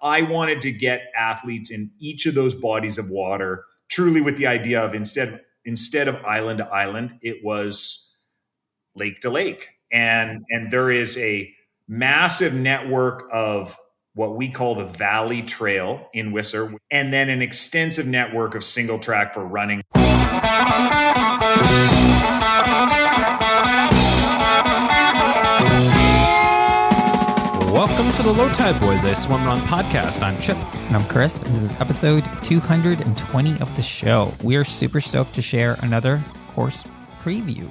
I wanted to get athletes in each of those bodies of water, truly with the idea of instead of island to island, it was lake to lake. And there is a massive network of what we call the Valley Trail in Whistler, and then an extensive network of single track for running. Welcome to the Low Tide Boys, a Swimrun podcast. I'm Chip. And I'm Chris. This is episode 220 of the show. We are super stoked to share another course preview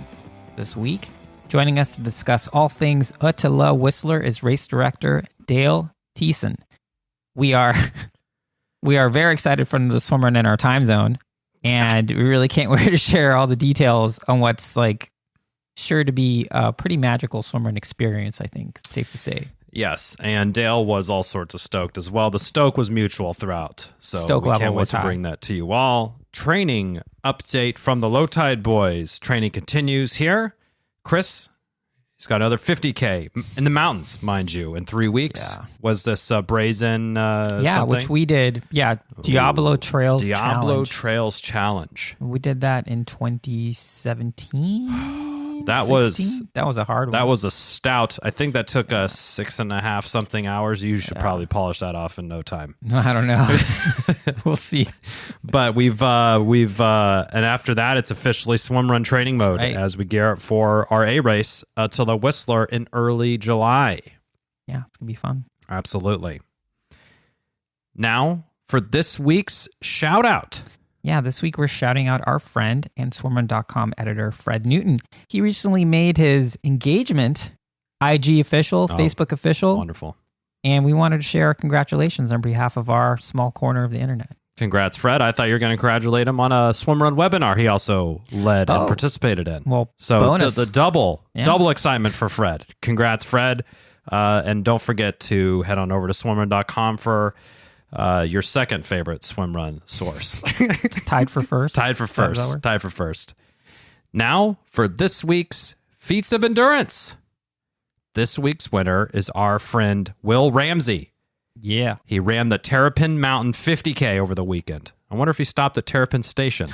this week. Joining us to discuss all things ÖTILLÖ Whistler is Race Director Dale Tiessen. We are very excited for the swimrun in our time zone, and we really can't wait to share all the details on what's sure to be a pretty magical swimrun experience, I think it's safe to say. Yes, and Dale was all sorts of stoked as well. The stoke was mutual throughout, so stoke we can't wait to bring that to you all. Training update from the Low Tide Boys. Training continues here. Chris, he's got another 50K in the mountains, mind you, in 3 weeks. Yeah. Was this Brazen something? Which we did. Yeah, Diablo Trails Challenge. We did that in 2017. That 16? That was a hard one. That was a stout. I think that took us 6.5 something hours. You should probably polish that off in no time. No, I don't know. We'll see. But we've and after that, it's officially swimrun training mode as we gear up for our A race ÖTILLÖ Whistler in early July. Yeah, it's gonna be fun. Absolutely. Now for this week's shout out. Yeah, this week we're shouting out our friend and swimrun.com editor, Fred Newton. He recently made his engagement IG official, Facebook official. Wonderful. And we wanted to share our congratulations on behalf of our small corner of the internet. Congrats, Fred. I thought you were going to congratulate him on a swimrun webinar he also led and participated in. Well, so bonus. The double excitement for Fred. Congrats, Fred. And don't forget to head on over to swimrun.com for your second favorite swimrun source. It's tied for first. Tied for first. Now for this week's Feats of Endurance. This week's winner is our friend Will Ramsey. Yeah. He ran the Terrapin Mountain 50K over the weekend. I wonder if he stopped at Terrapin Station.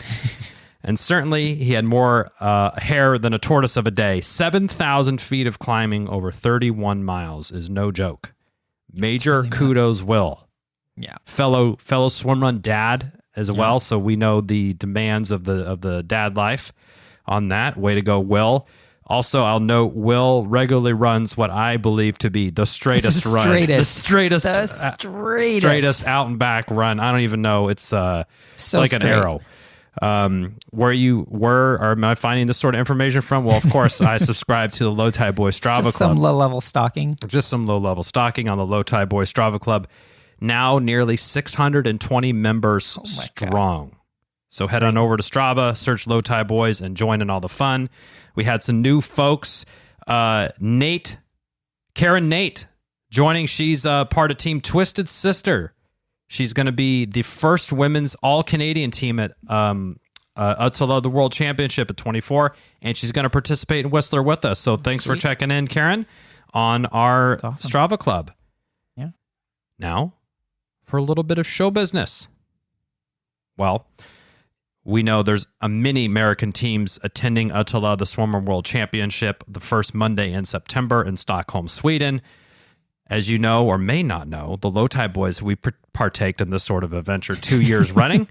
And certainly he had more hair than a tortoise of a day. 7,000 feet of climbing over 31 miles is no joke. Major kudos, Will. Yeah, fellow swimrun dad as well, so we know the demands of the dad life on that. Way to go, Will. Also, I'll note Will regularly runs what I believe to be the straightest run. The straightest out and back run. I don't even know. It's like straight. An arrow. Where you were, or am I finding this sort of information from? Well, of course, I subscribe to the Low Tide Boy Strava Club. Some low-level stalking. Just some low-level stalking on the Low Tide Boy Strava Club. Now nearly 620 members strong. So head on over to Strava, search Low Tide Boys, and join in all the fun. We had some new folks. Karen Nate, joining. She's part of Team Twisted Sister. She's going to be the first women's all-Canadian team at ÖTILLÖ, the World Championship at 24, and she's going to participate in Whistler with us. So thanks for checking in, Karen, on our Strava Club. Yeah. Now, for a little bit of show business. Well, we know there's many American teams attending ÖTILLÖ, the Swimrun World Championship, the first Monday in September in Stockholm, Sweden. As you know, or may not know, the Low Tide Boys, we partaked in this sort of adventure 2 years running,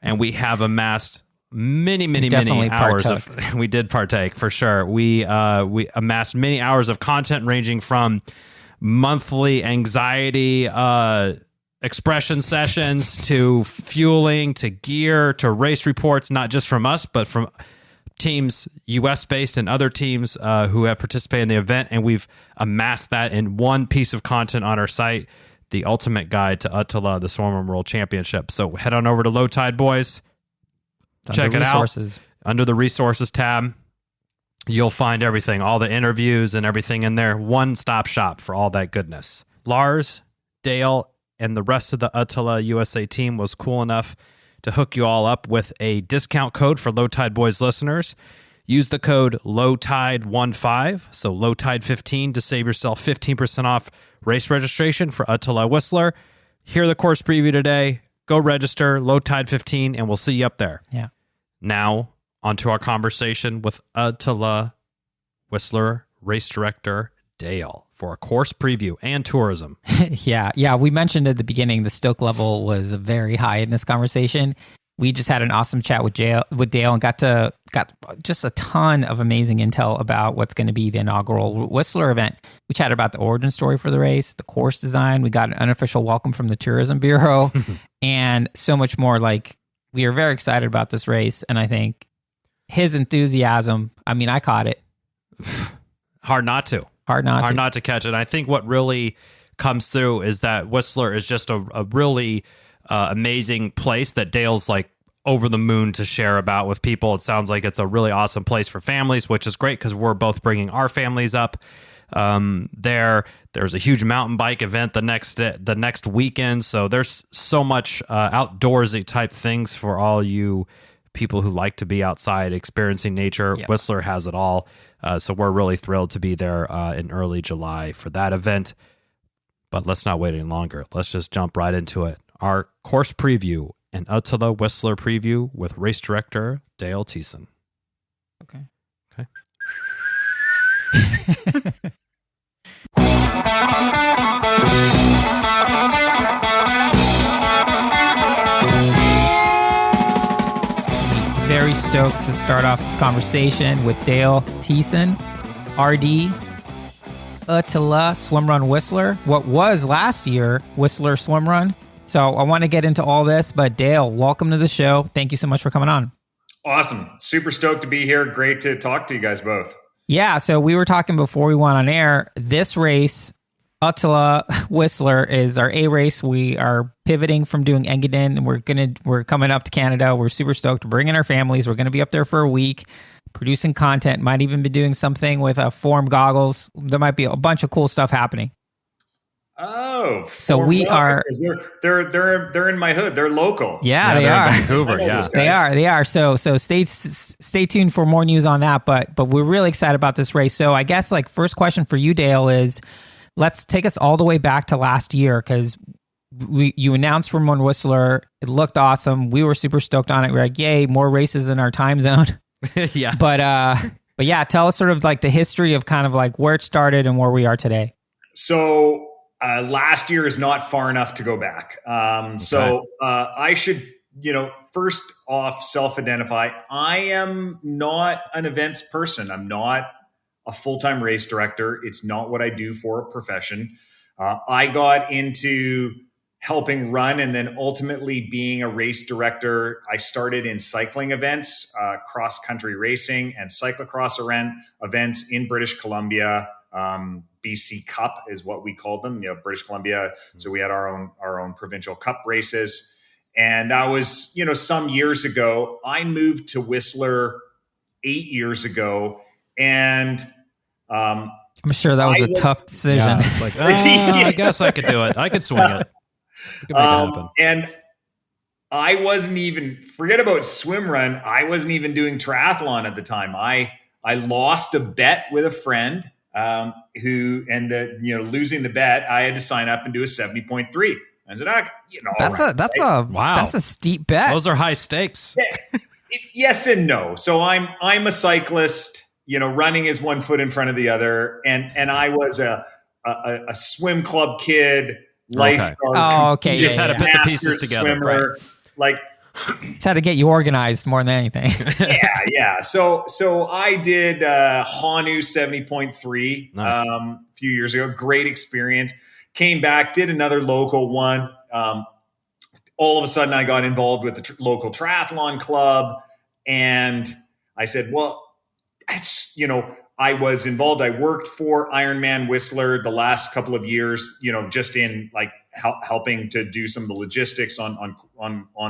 and we have amassed many hours of. We did partake for sure. We amassed many hours of content ranging from monthly anxiety expression sessions to fueling to gear to race reports, not just from us, but from teams US based and other teams who have participated in the event. And we've amassed that in one piece of content on our site, the ultimate guide to ÖTILLÖ, the Swimrun World Championship. So head on over to Low Tide Boys. Check it out. Under the resources tab, you'll find everything, all the interviews and everything in there. One-stop shop for all that goodness. Lars, Dale, and the rest of the ÖTILLÖ USA team was cool enough to hook you all up with a discount code for Low Tide Boys listeners. Use the code LOWTIDE15, so LOWTIDE15, to save yourself 15% off race registration for ÖTILLÖ Whistler. hear the course preview today, go register, low tide 15, and we'll see you up there. Yeah. Now, onto our conversation with ÖTILLÖ Whistler race director Dale for a course preview and tourism. Yeah. We mentioned at the beginning the stoke level was very high in this conversation. We just had an awesome chat with Dale and got just a ton of amazing intel about what's going to be the inaugural Whistler event. We chatted about the origin story for the race, the course design. We got an unofficial welcome from the Tourism Bureau, and so much more. Like, we are very excited about this race, and I think his enthusiasm. I mean, I caught it. Hard not to catch it. I think what really comes through is that Whistler is just a really amazing place that Dale's like over the moon to share about with people. It sounds like it's a really awesome place for families, which is great because we're both bringing our families up there. There's a huge mountain bike event the next weekend, so there's so much outdoorsy type things for all you people who like to be outside experiencing nature. Yep. Whistler has it all, so we're really thrilled to be there in early July for that event. But let's not wait any longer. Let's just jump right into it. Our course preview and ÖTILLÖ Whistler preview with race director Dale Tiessen. Okay. Very stoked to start off this conversation with Dale Tiessen, RD, ÖTILLÖ Swimrun Whistler, what was last year Whistler Swimrun. So I want to get into all this, but Dale, welcome to the show. Thank you so much for coming on. Awesome. Super stoked to be here. Great to talk to you guys both. Yeah, so we were talking before we went on air. This race, ÖTILLÖ Whistler, is our A race. We are pivoting from doing Engadin, and we're coming up to Canada. We're super stoked. We're bringing our families. We're going to be up there for a week, producing content. Might even be doing something with Form goggles. There might be a bunch of cool stuff happening. Oh, so we are. They're in my hood. They're local. Yeah, they are. In Vancouver. Yeah, they are. So stay tuned for more news on that. But we're really excited about this race. So I guess like first question for you, Dale, is let's take us all the way back to last year because you announced Swimrun Whistler. It looked awesome. We were super stoked on it. We're like, yay, more races in our time zone. Yeah. But yeah, tell us sort of like the history of kind of like where it started and where we are today. So last year is not far enough to go back. So I should, first off, self-identify. I am not an events person. I'm not a full-time race director. It's not what I do for a profession. I got into helping run and then ultimately being a race director. I started in cycling events, cross-country racing and cyclocross events in British Columbia. BC Cup is what we called them, British Columbia. So we had our own provincial cup races. And that was, some years ago. I moved to Whistler 8 years ago. And I'm sure that was a tough decision. Yeah, it's like, I guess I could do it. I could swing it. I could make it happen. And I wasn't even, forget about swimrun. I wasn't even doing triathlon at the time. I lost a bet with a friend. Losing the bet, I had to sign up and do a 70.3. I said, that's a steep bet. Those are high stakes. Yes and no. So I'm a cyclist. Running is one foot in front of the other, and I was a swim club kid, lifeguard. Oh, okay. You just had to put the pieces together. Swimmer, right. Like. It's how to get you organized more than anything. Yeah. So I did Hanu 70.3 nice. A few years ago. Great experience. Came back, did another local one. All of a sudden, I got involved with the local triathlon club, and I said, "Well, I was involved. I worked for Ironman Whistler the last couple of years. Just in like helping to do some of the logistics on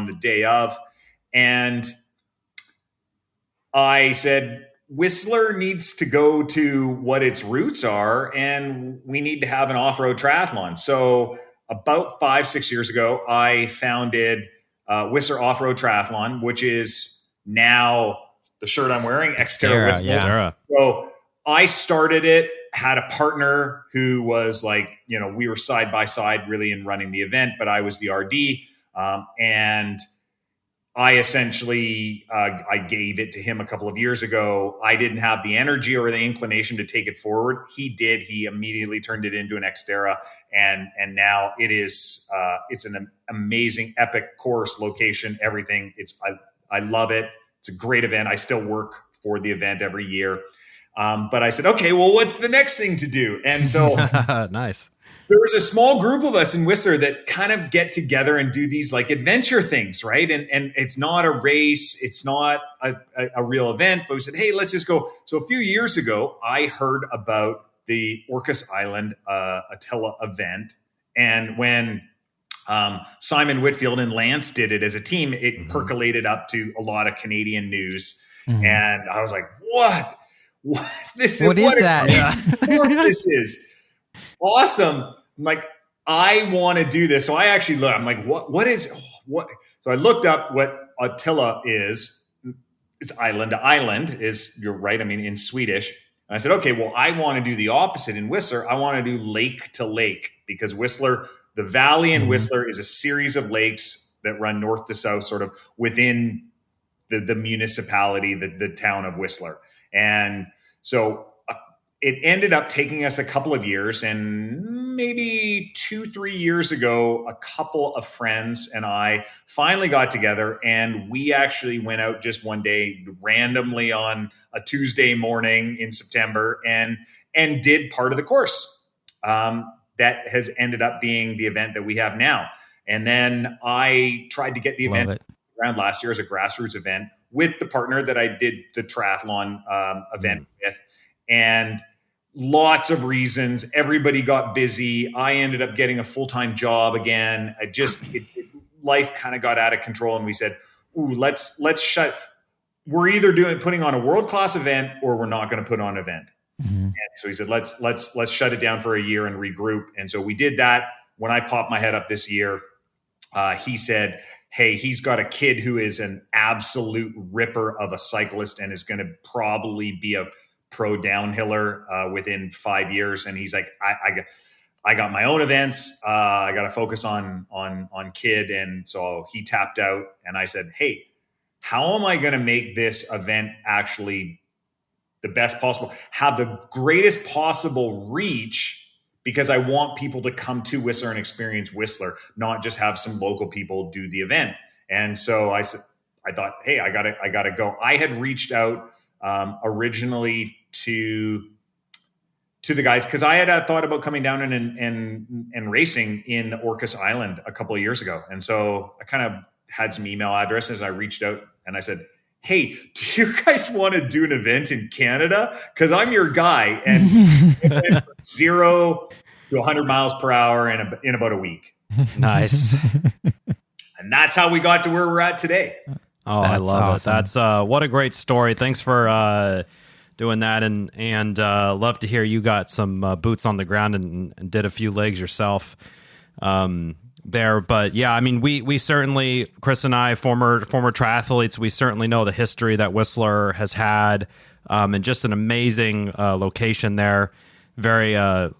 the day of. And I said, Whistler needs to go to what its roots are, and we need to have an off-road triathlon. So about 5-6 years ago, I founded Whistler Off-Road Triathlon, which is now the shirt I'm wearing, Xterra Whistler. Yeah. So I started it had a partner who was like, we were side by side really in running the event, but I was the RD. And I essentially, I gave it to him a couple of years ago. I didn't have the energy or the inclination to take it forward. He did. He immediately turned it into an Xterra, and now it is. It's an amazing, epic course, location, everything. I love it. It's a great event. I still work for the event every year. But I said, okay, well, what's the next thing to do? And so, nice. There was a small group of us in Whistler that kind of get together and do these like adventure things, right? And it's not a race, it's not a real event, but we said, hey, let's just go. So a few years ago, I heard about the Orcas Island ÖTILLÖ event. And when Simon Whitfield and Lance did it as a team, it percolated up to a lot of Canadian news. And I was like, what? What is that? This is awesome. I'm like, I want to do this. So I actually look, I'm like, what? So I looked up what ÖTILLÖ is. It's island to island you're right. I mean, in Swedish. And I said, okay, well, I want to do the opposite in Whistler. I want to do lake to lake, because Whistler, the valley in Whistler is a series of lakes that run north to south, sort of within the municipality, the town of Whistler. And so it ended up taking us a couple of years, and maybe 2-3 years ago, a couple of friends and I finally got together, and we actually went out just one day randomly on a Tuesday morning in September and did part of the course. That has ended up being the event that we have now. And then I tried to get the event around last year as a grassroots event with the partner that I did the triathlon event with. And lots of reasons. Everybody got busy. I ended up getting a full-time job again. Life kind of got out of control, and we said, "Ooh, let's shut. We're either putting on a world-class event, or we're not going to put on an event." And so he said, "Let's shut it down for a year and regroup." And so we did that. When I popped my head up this year, he said, hey, he's got a kid who is an absolute ripper of a cyclist and is going to probably be a pro downhiller within 5 years. And he's like, I got my own events. I got to focus on kid. And so he tapped out, and I said, hey, how am I going to make this event actually the best possible, have the greatest possible reach? Because I want people to come to Whistler and experience Whistler, not just have some local people do the event. And so I thought, hey, I gotta go. I had reached out originally to the guys, because I had thought about coming down and racing in Orcas Island a couple of years ago. And so I kind of had some email addresses. I reached out and I said, hey, do you guys want to do an event in Canada? Because I'm your guy. And it went from 0 to 100 miles per hour in about a week. Nice. And that's how we got to where we're at today. Oh, I love awesome. It. That's what a great story. Thanks for doing that. And love to hear you got some boots on the ground and did a few legs yourself. There, but yeah, I mean, we certainly, Chris and I, former triathletes, we certainly know the history that Whistler has had, and just an amazing location there. Very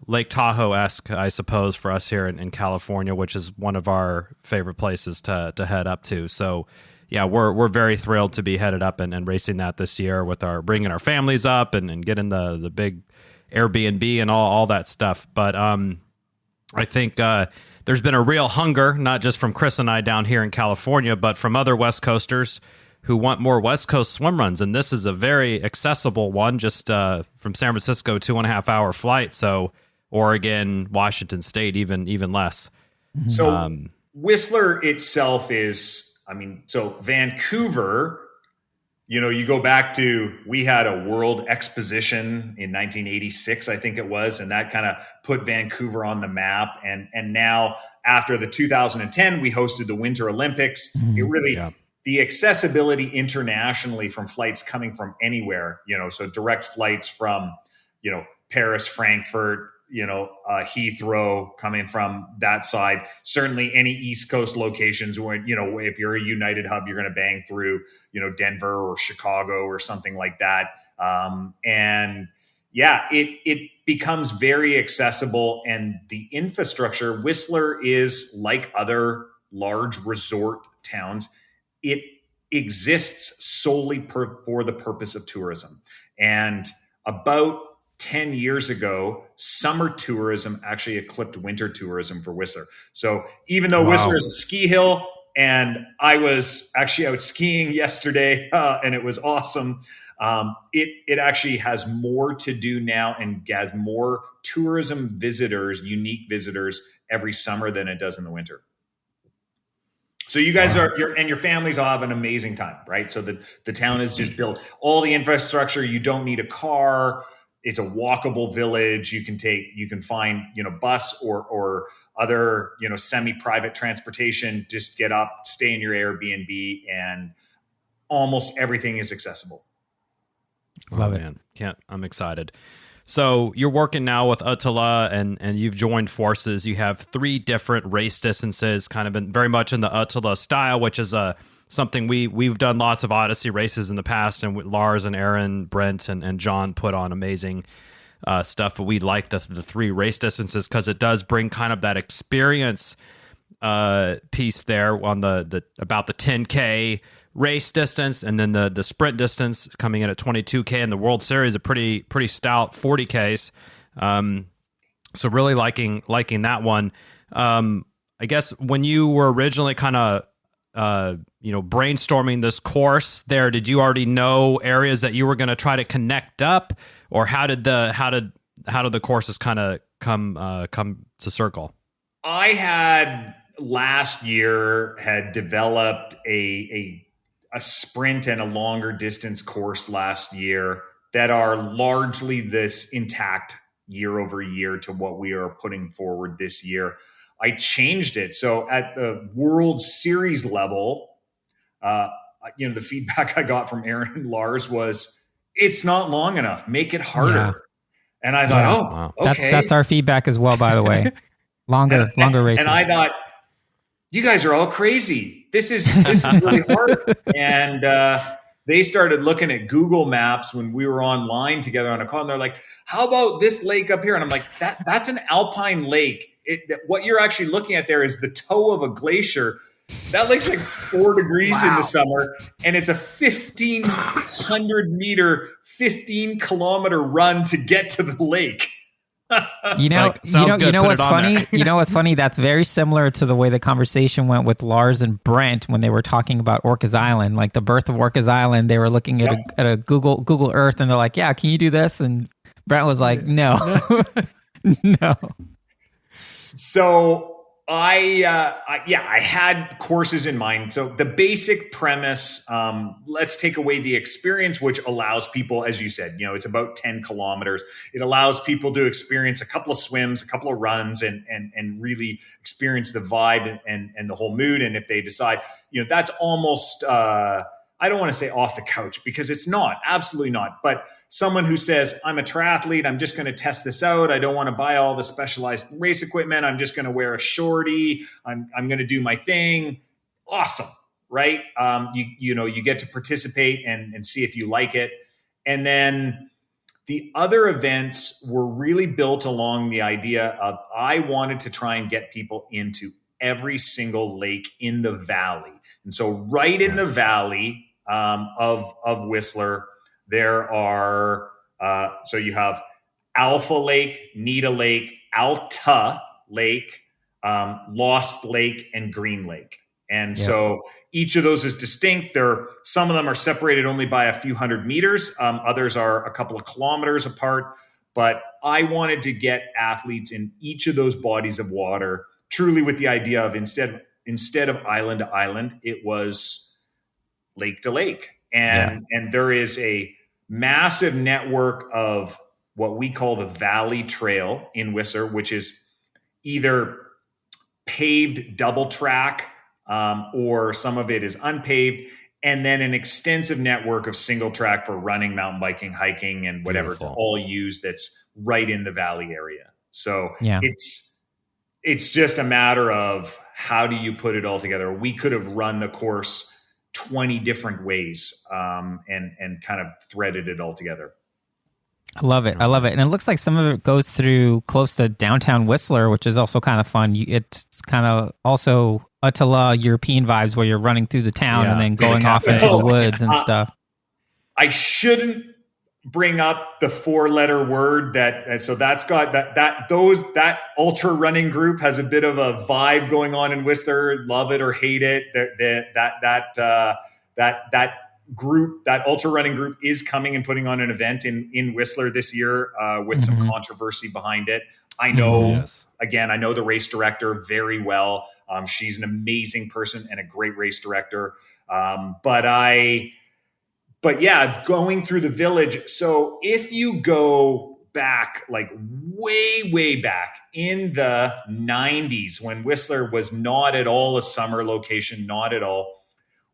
Lake Tahoe-esque, I suppose, for us here in California, which is one of our favorite places to head up to. So yeah, we're very thrilled to be headed up and racing that this year with bringing our families up and getting the big Airbnb and all that stuff. But I think there's been a real hunger, not just from Chris and I down here in California, but from other West Coasters who want more West Coast swim runs. And this is a very accessible one, just from San Francisco, 2.5 hour flight. So Oregon, Washington State, even less. So Whistler itself is, so Vancouver, you go back to, we had a world exposition in 1986, I think it was, and that kind of put Vancouver on the map. And now after the 2010, we hosted the Winter Olympics. It really, the accessibility internationally from flights coming from anywhere, so direct flights from, Paris, Frankfurt, Heathrow coming from that side. Certainly any East Coast locations where, if you're a United hub, you're going to bang through, Denver or Chicago or something like that. And yeah, it becomes very accessible, and the infrastructure, Whistler is like other large resort towns. It exists solely for the purpose of tourism. And about 10 years ago, summer tourism actually eclipsed winter tourism for Whistler. So even though Whistler is a ski hill, and I was actually out skiing yesterday, and it was awesome, it actually has more to do now and has more tourism visitors, unique visitors every summer than it does in the winter. So you guys and your families all have an amazing time, right? So the town is just built, all the infrastructure. You don't need a car. It's a walkable village. You can find, bus or other, semi-private transportation. Just get up, stay in your Airbnb, and almost everything is accessible. Love it. Man. I'm excited. So you're working now with ÖTILLÖ, and you've joined forces. You have 3 different race distances, kind of been very much in the ÖTILLÖ style, which is something we've done lots of Odyssey races in the past, and Lars and Aaron, Brent and John put on amazing stuff. But we like the 3 race distances because it does bring kind of that experience piece there on the about the 10K race distance, and then the sprint distance coming in at 22K, and the World Series a pretty stout 40Ks. So really liking that one. I guess when you were originally kind of brainstorming this course there, did you already know areas that you were going to try to connect up, or how did the courses kind of come to circle? I had last year developed a sprint and a longer distance course last year that are largely this intact year over year to what we are putting forward this year. I changed it. So at the World Series level, the feedback I got from Aaron and Lars was, it's not long enough. Make it harder. Yeah. And I thought, wow. Okay. That's our feedback as well, by the way. Longer races. And I thought, you guys are all crazy. This is really hard. And they started looking at Google Maps when we were online together on a call, and they're like, how about this lake up here? And I'm like, that's an alpine lake. What you're actually looking at there is the toe of a glacier. That lake's like 4 degrees in the summer, and it's a 1,500 meter, 15-kilometer run to get to the lake. You know what's funny? You know what's funny? That's very similar to the way the conversation went with Lars and Brent when they were talking about Orcas Island, like the birth of Orcas Island. They were looking at a Google Earth, and they're like, "Yeah, can you do this?" And Brent was like, "No, no." So I had courses in mind. So the basic premise, let's take away the experience, which allows people, as you said, it's about 10 kilometers. It allows people to experience a couple of swims, a couple of runs, and really experience the vibe and the whole mood. And if they decide, that's almost, I don't want to say off the couch, because it's not, absolutely not. But someone who says, I'm a triathlete, I'm just going to test this out. I don't want to buy all the specialized race equipment. I'm just going to wear a shorty. I'm going to do my thing. Awesome, right? You get to participate and see if you like it. And then the other events were really built along the idea of, I wanted to try and get people into every single lake in the valley. And so right in the valley of Whistler, there are, so you have Alpha Lake, Nita Lake, Alta Lake, Lost Lake, and Green Lake. And so each of those is distinct. Some of them are separated only by a few hundred meters. Others are a couple of kilometers apart. But I wanted to get athletes in each of those bodies of water, truly with the idea of instead of island to island, it was lake to lake. And there is a massive network of what we call the Valley Trail in Whistler, which is either paved double track or some of it is unpaved, and then an extensive network of single track for running, mountain biking, hiking, and whatever to all use that's right in the valley area. So it's just a matter of how do you put it all together. We could have run the course 20 different ways and kind of threaded it all together. I love it. I love it. And it looks like some of it goes through close to downtown Whistler, which is also kind of fun. It's kind of also ÖTILLÖ European vibes where you're running through the town and then going off into the woods and stuff. I shouldn't bring up the 4-letter word so that's got that ultra running group has a bit of a vibe going on in Whistler. Love it or hate it. That group, that ultra running group, is coming and putting on an event in Whistler this year with some controversy behind it. I know, again, I know the race director very well. She's an amazing person and a great race director. But yeah, going through the village. So if you go back, like way back in the 90s, when Whistler was not at all a summer location, not at all,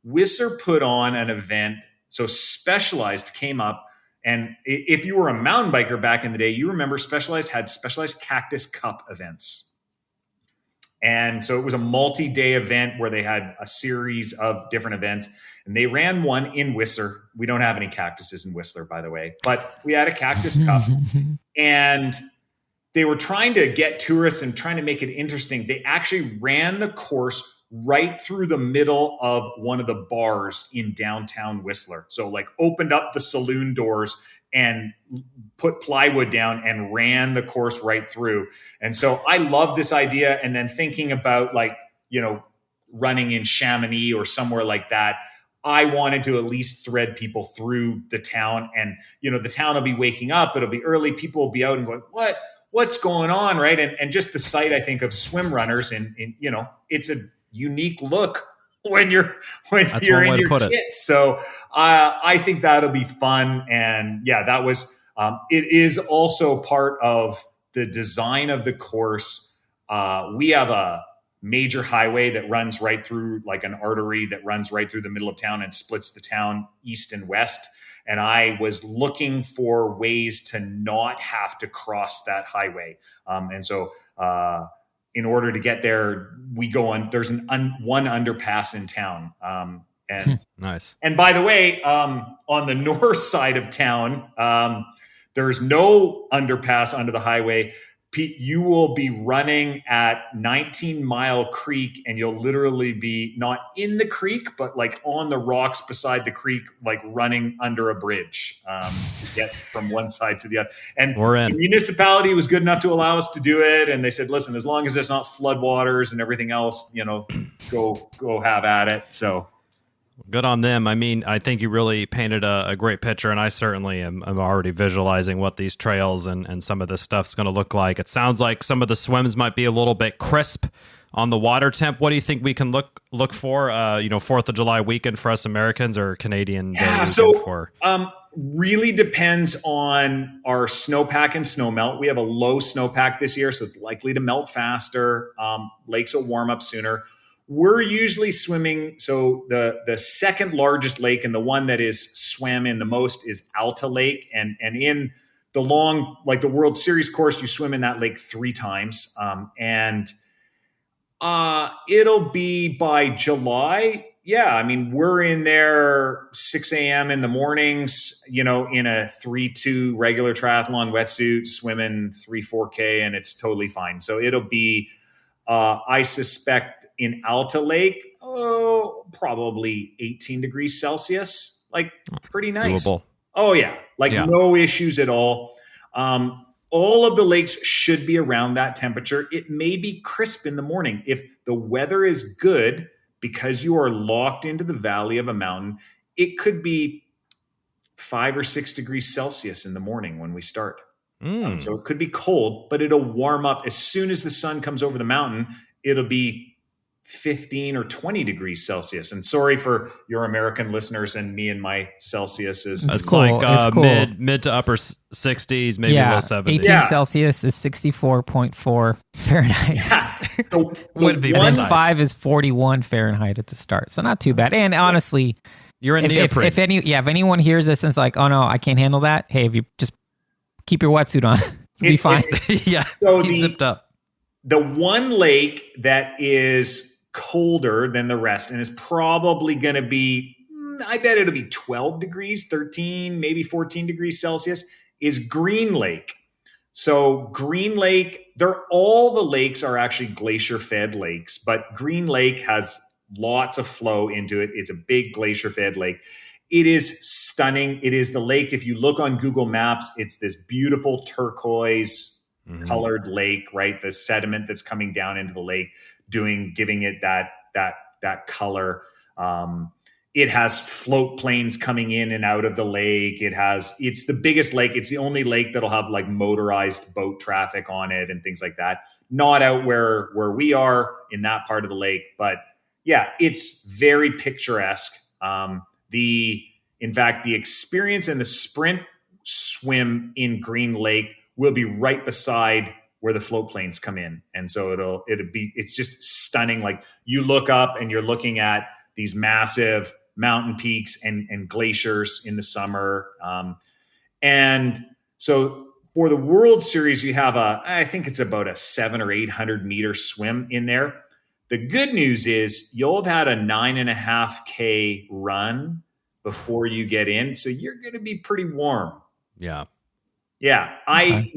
Whistler put on an event. So Specialized came up. And if you were a mountain biker back in the day, you remember Specialized had Specialized Cactus Cup events. And so it was a multi-day event where they had a series of different events. And they ran one in Whistler. We don't have any cactuses in Whistler, by the way, but we had a Cactus Cup. And they were trying to get tourists and trying to make it interesting. They actually ran the course right through the middle of one of the bars in downtown Whistler. So like opened up the saloon doors and put plywood down and ran the course right through. And so I love this idea. And then thinking about running in Chamonix or somewhere like that, I wanted to at least thread people through the town. And, the town will be waking up. It'll be early. People will be out and going, what's going on? Right. And just the sight, I think, of swim runners and it's a unique look when you're in your kit. So I think that'll be fun. And yeah, that was, it is also part of the design of the course. We have a major highway that runs right through, like an artery that runs right through the middle of town and splits the town east and west. And I was looking for ways to not have to cross that highway. And so in order to get there, we go on, there's one underpass in town. And nice. And by the way, on the north side of town, there's no underpass under the highway. You will be running at 19 Mile Creek, and you'll literally be not in the creek, but like on the rocks beside the creek, like running under a bridge to get from one side to the other. And the municipality was good enough to allow us to do it. And they said, listen, as long as it's not floodwaters and everything else, go have at it. So good on them. I mean, I think you really painted a great picture, and I certainly am already visualizing what these trails and some of this stuff's going to look like. It sounds like some of the swims might be a little bit crisp on the water temp. What do you think we can look for, 4th of July weekend for us Americans, or Canadian Day weekend for? Really depends on our snowpack and snowmelt. We have a low snowpack this year, so it's likely to melt faster. Lakes will warm up sooner. We're usually swimming. So the second largest lake and the one that is swam in the most is Alta Lake. And in the long, like the World Series course, you swim in that lake 3 times. It'll be by July. Yeah. I mean, we're in there 6 a.m. in the mornings, in a 3-2 regular triathlon wetsuit, swimming 3-4K, and it's totally fine. So it'll be, I suspect, in Alta Lake, probably 18 degrees Celsius, like pretty nice. Doable. Oh yeah. No issues at all. All of the lakes should be around that temperature. It may be crisp in the morning. If the weather is good, because you are locked into the valley of a mountain, it could be 5 or 6 degrees Celsius in the morning when we start. So it could be cold, but it'll warm up as soon as the sun comes over the mountain. It'll be 15 or 20 degrees Celsius. And sorry for your American listeners and me and my Celsius is it's cool. Like cool. mid to upper 60s, maybe low 70s. 18 Celsius is 64.4 Fahrenheit. Yeah. The 1.5 is 41 Fahrenheit at the start. So not too bad. And honestly, you're in if anyone hears this and it's like, oh no, I can't handle that. Hey, if you just keep your wetsuit on, you'll be fine. So keep zipped up. The one lake that is colder than the rest and is probably going to be, I bet it'll be 12 degrees, 13, maybe 14 degrees Celsius, is Green Lake. So Green Lake, all the lakes are actually glacier-fed lakes, but Green Lake has lots of flow into it. It's a big glacier-fed lake. It is stunning. It is the lake. If you look on Google Maps, it's this beautiful turquoise colored lake, right? The sediment that's coming down into the lake, giving it that color. It has float planes coming in and out of the lake. It's the biggest lake. It's the only lake that'll have like motorized boat traffic on it and things like that. Not out where we are in that part of the lake, but yeah, it's very picturesque. In fact, the experience and the sprint swim in Green Lake will be right beside where the float planes come in. And so it's just stunning. Like you look up and you're looking at these massive mountain peaks and glaciers in the summer. And so for the World Series, you have I think it's about a 700 or 800 meter swim in there. The good news is you'll have had a 9.5K run before you get in. So you're going to be pretty warm. Yeah. Yeah. Okay.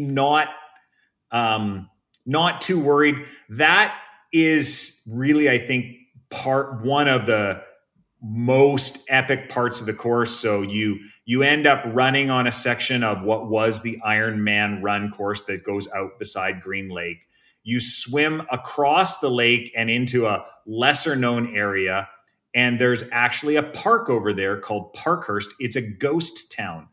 I'm not too worried. That is really, I think, one of the most epic parts of the course. So you end up running on a section of what was the Ironman run course that goes out beside Green Lake. You swim across the lake and into a lesser known area. And there's actually a park over there called Parkhurst. It's a ghost town.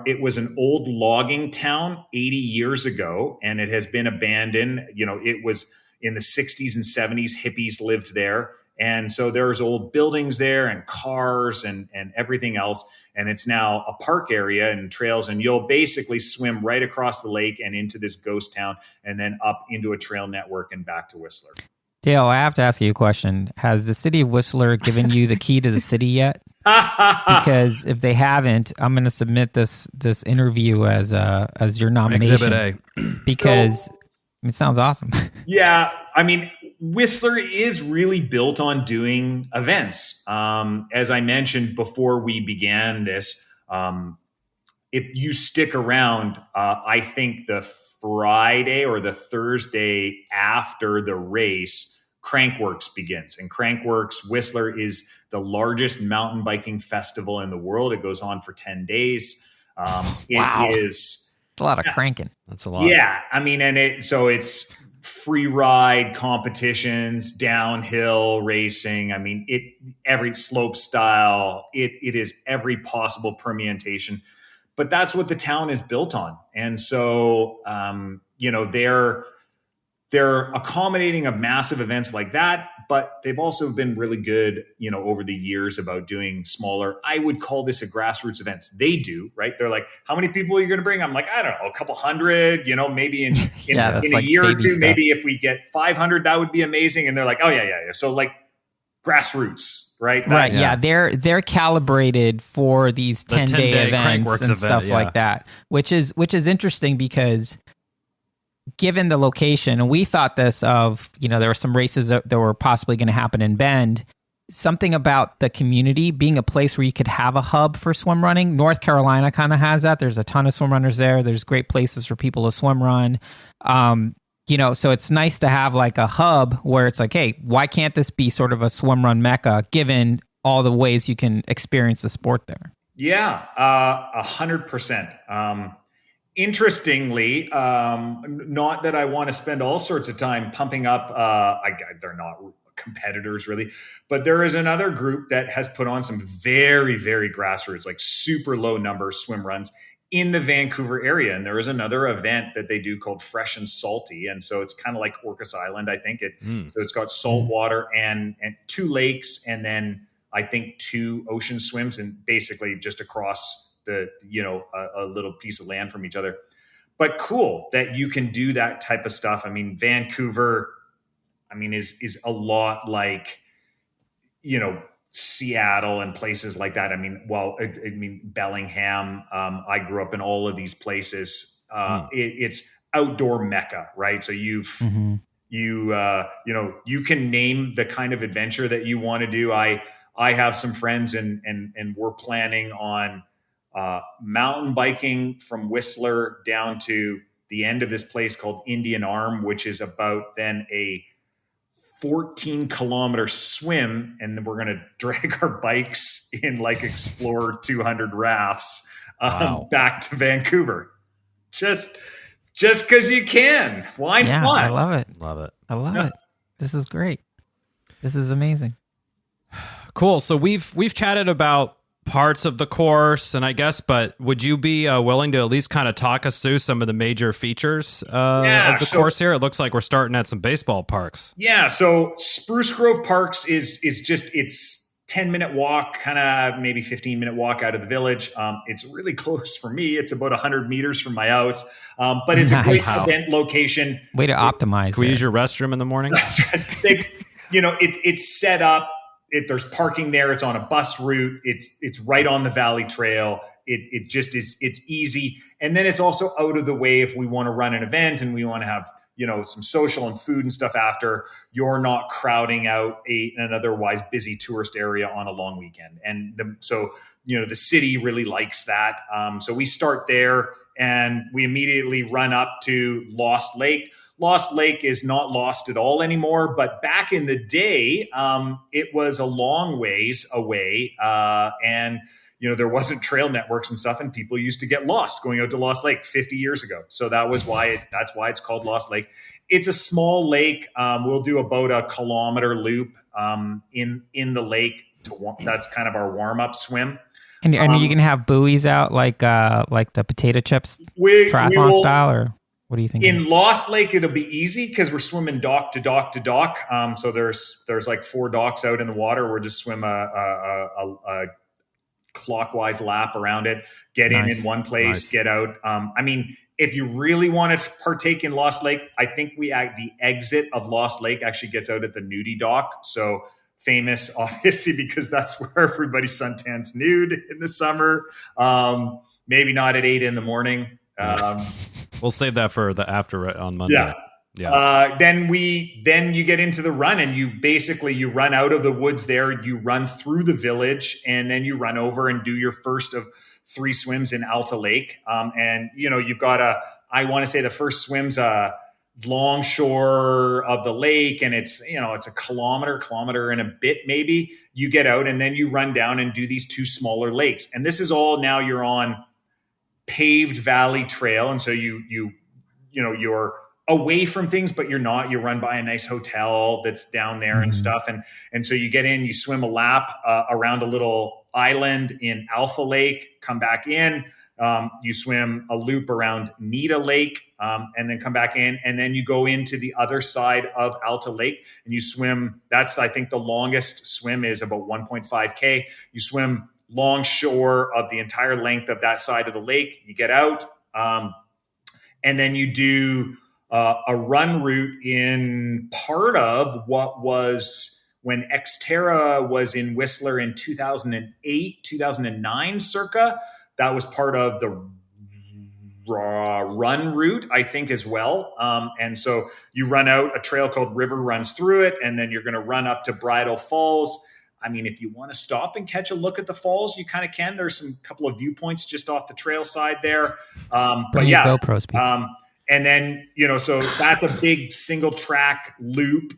It was an old logging town 80 years ago, and it has been abandoned. It was in the 60s and 70s, hippies lived there. And so there's old buildings there and cars and everything else. And it's now a park area and trails. And you'll basically swim right across the lake and into this ghost town and then up into a trail network and back to Whistler. Dale, I have to ask you a question. Has the city of Whistler given you the key to the city yet? Because if they haven't, I'm going to submit this interview as your nomination. Exhibit A. Because it sounds awesome. Yeah. I mean, Whistler is really built on doing events. As I mentioned before we began this, if you stick around, I think the Friday or the Thursday after the race, Crankworx begins. And Crankworx Whistler is the largest mountain biking festival in the world. It goes on for 10 days. Wow. It's a lot of cranking. That's a lot. Yeah. I mean, it's free ride competitions, downhill racing. I mean, every slope style, it is every possible permutation. But that's what the town is built on. And so, they're accommodating of massive events like that, but they've also been really good, over the years about doing smaller, I would call this a grassroots events. They do, right? They're like, how many people are you going to bring? I'm like, I don't know, a couple hundred, maybe in a year or two, maybe if we get 500, that would be amazing. And they're like, oh yeah. So like grassroots, right? Right. Yeah. They're calibrated for these 10-day events and stuff like that, which is interesting because given the location, and we thought this of, there were some races that were possibly going to happen in Bend, something about the community being a place where you could have a hub for swim running. North Carolina kind of has that. There's a ton of swim runners there. There's great places for people to swim run. So it's nice to have like a hub where it's like, hey, why can't this be sort of a swim run mecca given all the ways you can experience the sport there? Yeah, 100%. Interestingly, not that I want to spend all sorts of time pumping up, they're not competitors really, but there is another group that has put on some very, very grassroots, like super low number swim runs in the Vancouver area. And there is another event that they do called Fresh and Salty. And so it's kind of like Orcas Island, I think. So it's got salt water and 2 lakes, and then I think 2 ocean swims, and basically just across a little piece of land from each other. But cool that you can do that type of stuff. I mean, Vancouver, is a lot like, Seattle and places like that. Bellingham. I grew up in all of these places. It's outdoor mecca, right? So you can name the kind of adventure that you want to do. I have some friends and we're planning on mountain biking from Whistler down to the end of this place called Indian Arm, which is about then a 14-kilometer swim, and then we're going to drag our bikes in like Explorer 200 rafts back to Vancouver. Just because you can. Why not? I love it. I love it. This is great. This is amazing. Cool. So we've chatted about parts of the course, and I guess, but would you be willing to at least kind of talk us through some of the major features of the course here? It looks like we're starting at some baseball parks. Yeah. So Spruce Grove Parks is just, it's 10-minute walk, kind of maybe 15-minute walk out of the village. It's really close for me. It's about 100 meters from my house, but it's a great event location. Way to optimize. Can we use your restroom in the morning? That's right. It's set up. There's parking there. It's on a bus route. It's right on the Valley Trail. It just is. It's easy, and then it's also out of the way if we want to run an event and we want to have some social and food and stuff after. You're not crowding out an otherwise busy tourist area on a long weekend, and the city really likes that. So we start there, and we immediately run up to Lost Lake. Lost Lake is not lost at all anymore, but back in the day, it was a long ways away, and there wasn't trail networks and stuff, and people used to get lost going out to Lost Lake 50 years ago. So that's why it's called Lost Lake. It's a small lake. We'll do about a kilometer loop in the lake. That's kind of our warm up swim. And you can have buoys out like the potato chips triathlon style, or what do you think? In Lost Lake, it'll be easy because we're swimming dock to dock to dock. So there's like 4 docks out in the water. We'll just swim a clockwise lap around it, get in one place, get out. If you really want to partake in Lost Lake, I think the exit of Lost Lake actually gets out at the nudie dock. So famous, obviously, because that's where everybody suntans nude in the summer. Maybe not at 8 a.m. We'll save that for the after on Monday. Yeah. Then you get into the run, and you run out of the woods there. You run through the village, and then you run over and do your first of 3 swims in Alta Lake. You've got I want to say the first swim's long shore of the lake, and it's a kilometer and a bit maybe. You get out, and then you run down and do these 2 smaller lakes. And this is all now you're on paved valley trail, and so you're away from things, but you're not. You run by a nice hotel that's down there and stuff, and so you get in, you swim a lap around a little island in Alpha Lake, come back in, you swim a loop around Nita Lake, and then come back in, and then you go into the other side of Alta Lake, and you swim. That's, I think, the longest swim is about 1.5K. You swim long shore of the entire length of that side of the lake. You get out, and then you do a run route in part of what was when Xterra was in Whistler in 2008, 2009 circa. That was part of the run route, I think, as well. And so you run out, a trail called River runs through it, and then you're going to run up to Bridal Falls. If you want to stop and catch a look at the falls, you kind of can. There's some couple of viewpoints just off the trail side there. Bring your GoPros, people. And then, so that's a big single track loop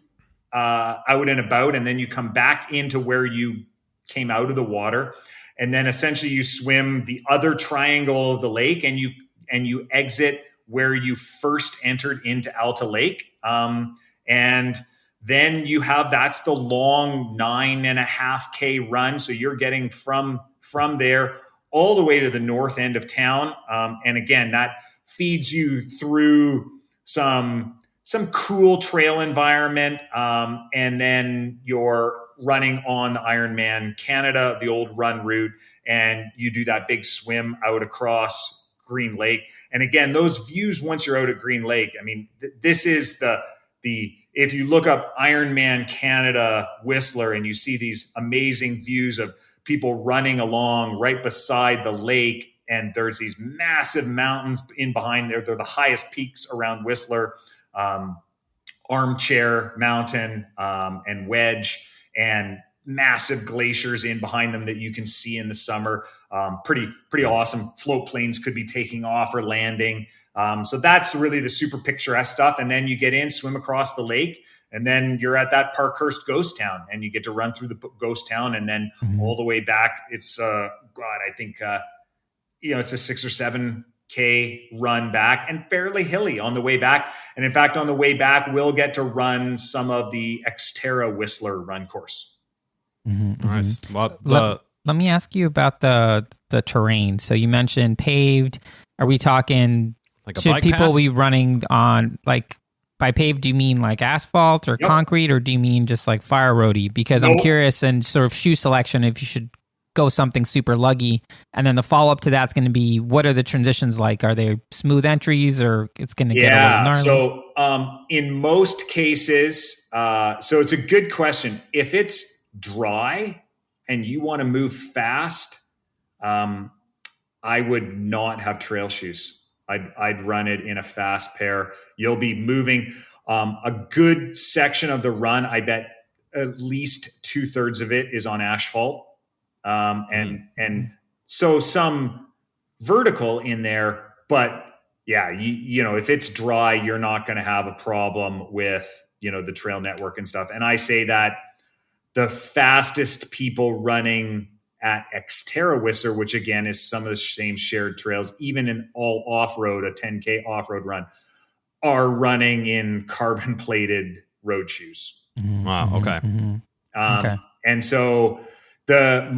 out and about. And then you come back into where you came out of the water. And then essentially you swim the other triangle of the lake, and you exit where you first entered into Alta Lake. And then that's the long 9.5K run. So you're getting from there all the way to the north end of town. And again, that feeds you through some cool trail environment. And then you're running on the Ironman Canada, the old run route, and you do that big swim out across Green Lake. And again, those views, once you're out at Green Lake, this is the if you look up Ironman Canada Whistler, and you see these amazing views of people running along right beside the lake, and there's these massive mountains in behind there. They're the highest peaks around Whistler, Armchair Mountain and Wedge. And massive glaciers in behind them that you can see in the summer. Pretty awesome. Float planes could be taking off or landing. So that's really the super picturesque stuff. And then you get in, swim across the lake, and then you're at that Parkhurst ghost town, and you get to run through the ghost town, and then all the way back. It's I think it's a 6 or 7K run back, and fairly hilly on the way back. And in fact, on the way back, we'll get to run some of the Xterra Whistler run course. Nice. Well, let me ask you about the terrain. So you mentioned paved. Are we talking? Like a should bike people path? be running on, like, by paved? Do you mean like asphalt or concrete, or do you mean just like fire roady? Because I'm curious, and sort of shoe selection, if you should go something super luggy, and then the follow up to that's going to be, what are the transitions like? Are they smooth entries, or it's going to get a little gnarly? So in most cases, so it's a good question. If it's dry and you want to move fast, I would not have trail shoes. I'd run it in a fast pair. You'll be moving a good section of the run. I bet at least 2/3 of it is on asphalt. And so some vertical in there, but yeah, you know, if it's dry, you're not going to have a problem with, the trail network and stuff. And I say that the fastest people running at Xterra Whistler, which again is some of the same shared trails, even in all off-road, a 10K off-road run, are running in carbon plated road shoes. Wow. Okay. Okay. And so the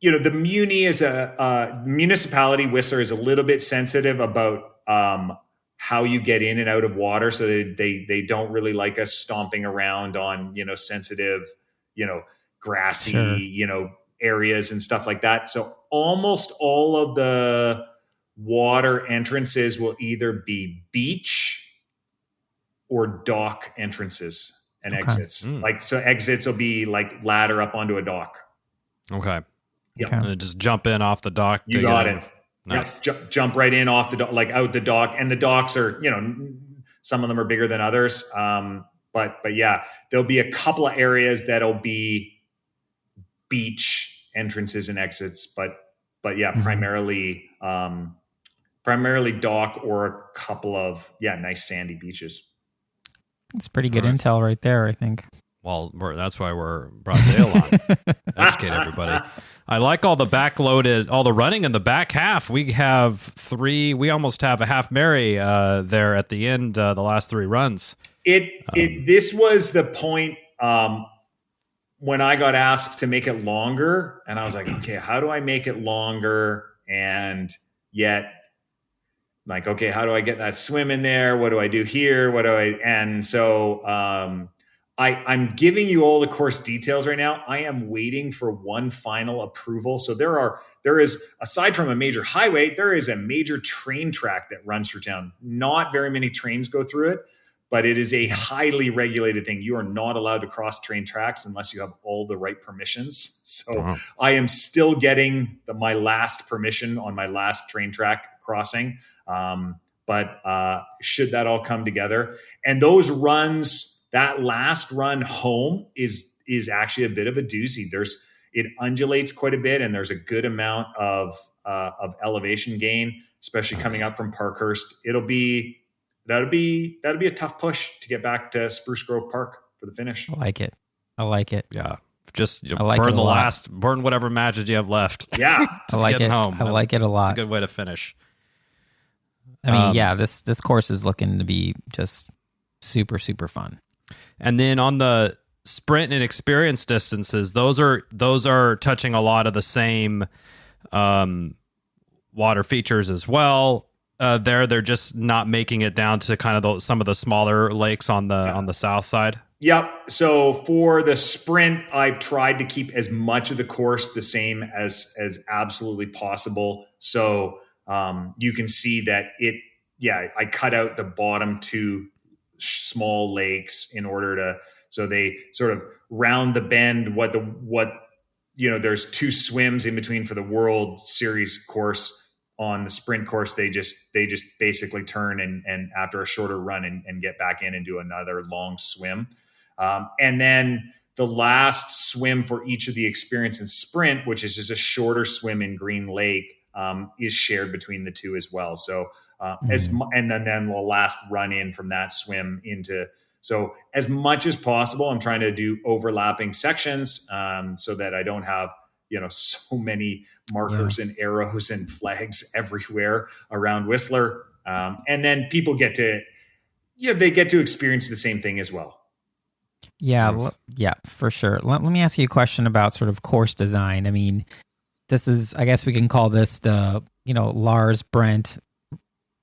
muni is a municipality. Whistler is a little bit sensitive about how you get in and out of water. So they don't really like us stomping around on, sensitive, grassy, areas and stuff like that. So almost all of the water entrances will either be beach or dock entrances and exits. So exits will be like ladder up onto a dock. Okay. Yeah. And then just jump in off the dock. You got it. Nice. Yep. Jump right in off the dock, like out the dock. And the docks are, some of them are bigger than others. But yeah, there'll be a couple of areas that'll be beach entrances and exits, but yeah, primarily dock or a couple of nice sandy beaches. It's pretty good intel right there, I think. Well, that's why we're brought Dale on. Educate everybody. I like all the backloaded, all the running in the back half. We almost have a half Mary there at the end, the last 3 runs. This was the point when I got asked to make it longer, and I was like, okay, how do I make it longer? And yet, like, okay, how do I get that swim in there? What do I do here? And so I'm giving you all the course details right now. I am waiting for one final approval. So there is, aside from a major highway, there is a major train track that runs through town. Not very many trains go through it, but it is a highly regulated thing. You are not allowed to cross train tracks unless you have all the right permissions. So I am still getting my last permission on my last train track crossing. But should that all come together, and those runs, that last run home is actually a bit of a doozy. It undulates quite a bit, and there's a good amount of elevation gain, especially coming up from Parkhurst. That'll be a tough push to get back to Spruce Grove Park for the finish. I like it. Yeah. Just like burn whatever matches you have left. Yeah. I like it. Home. I like it a lot. It's a good way to finish. I mean, this course is looking to be just super, super fun. And then on the sprint and experience distances, those are touching a lot of the same water features as well. They're just not making it down to kind of some of the smaller lakes on the south side. Yep. So for the sprint, I've tried to keep as much of the course the same as absolutely possible. So you can see that I cut out the bottom 2 small lakes in order so they sort of round the bend. There's 2 swims in between for the World Series course. On the sprint course, they just basically turn and after a shorter run and get back in and do another long swim. And then the last swim for each of the experience and sprint, which is just a shorter swim in Green Lake, is shared between the two as well. So and then the last run in from that swim into. So as much as possible, I'm trying to do overlapping sections so that I don't have, so many markers and arrows and flags everywhere around Whistler. And then people get to, they get to experience the same thing as well. Yeah, Nice. yeah, for sure. Let me ask you a question about sort of course design. I mean, this is, I guess we can call this the, Lars Brent